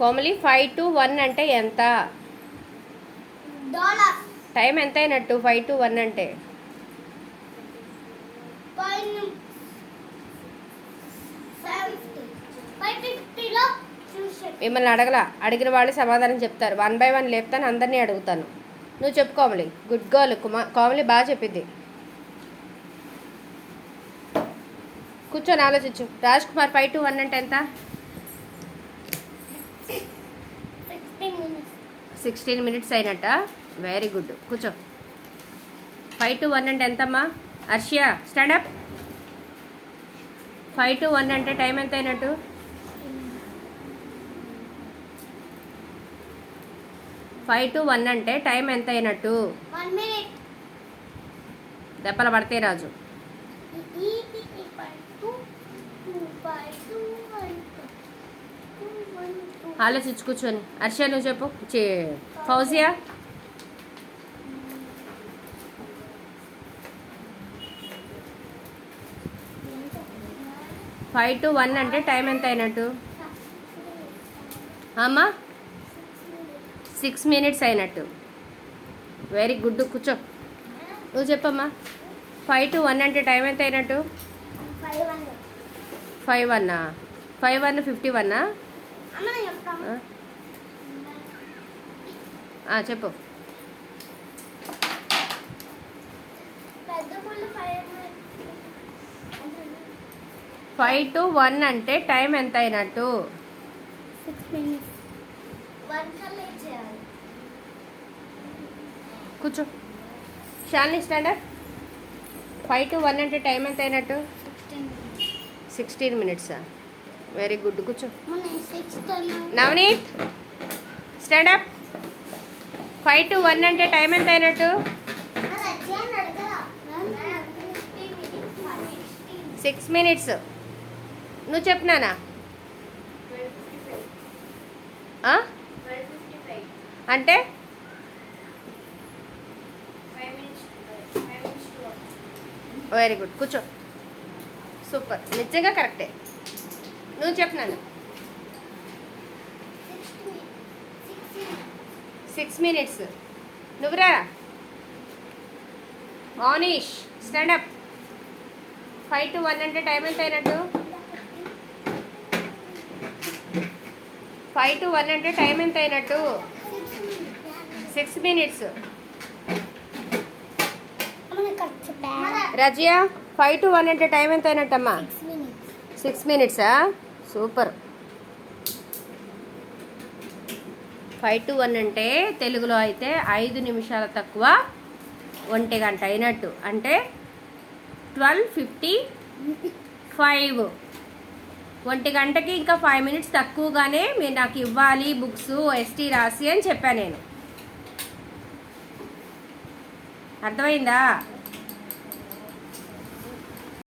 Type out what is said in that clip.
Komali 5 to 1 అంటే ఎంత? Time ఎంత అయినట్టు 5 to 1 అంటే? మిమ్మల్ని అడిగిన వాళ్ళు సమాధానం చెప్తారు. 1 by 1 లేపుతాను, అందరినీ అడుగుతాను. నువ్వు చెప్పు కోమలి. Good girl. కోమలి బాగా చెప్పింది. కూర్చొని ఆలోచించు. రాజ్ కుమార్ 5 to 1 అంటే ఎంత? 16 minutes అయినట్ట. Very good. కూర్చో. 5 to 1 అంటే ఎంతమ్మా? అర్షియా స్టాండప్. 5 to 1 అంటే టైం ఎంత అయినట్టు? 5 to 1 అంటే టైం ఎంత అయినట్టు? 1 minute. దెబ్బలు పడితే రాజు. ఆలోచించు కూర్చొని. అర్షియా నువ్వు చెప్పు. ఫౌజియా? ఫైవ్ టు 1 అంటే టైం ఎంత అయినట్టు? అమ్మా 6 minutes అయినట్టు. Very good. కూర్చో. నువ్వు చెప్పమ్మా. 5 to 1 అంటే టైం ఎంత అయినట్టు? 5:1. 5:1 51. చెప్పు. 5 to 1 అంటే టైం ఎంత అయినట్టు? 6 minutes. కూర్చో. షాలిని స్టాండర్డ్. 5 to 1 అంటే టైం ఎంత అయినట్టు? 16 minutes. Very good. కూర్చో. నవనీత్ స్టాండప్. 5 to 1 అంటే టైం ఎంత అయినట్టు? 6 minutes. నువ్వు చెప్పినానా? అంటే వెరీ గుడ్. కూర్చో. సూపర్. నిజంగా కరెక్టే. నువ్వు చెప్పినాను. 6 minutes. నువ్వురా మౌనీష్ స్టాండప్. 5 to 1 అంటే టైం ఎంత అయినట్టు? 5 to 1 అంటే టైం ఎంత అయినట్టు? 6 minutes. రజియా 5 to 1 అంటే టైం ఎంత అయినట్టమ్మా? 6 minutes. సూపర్. 5 to 1 అంటే తెలుగులో అయితే 5 నిమిషాల తక్కువ 1 గంట అయినట్టు. అంటే 12:55. 1 గంటకి ఇంకా 5 minutes తక్కువగానే మీరు నాకు ఇవ్వాలి బుక్స్ ఎస్టీ రాసి అని చెప్పాను నేను. అర్థమైందా?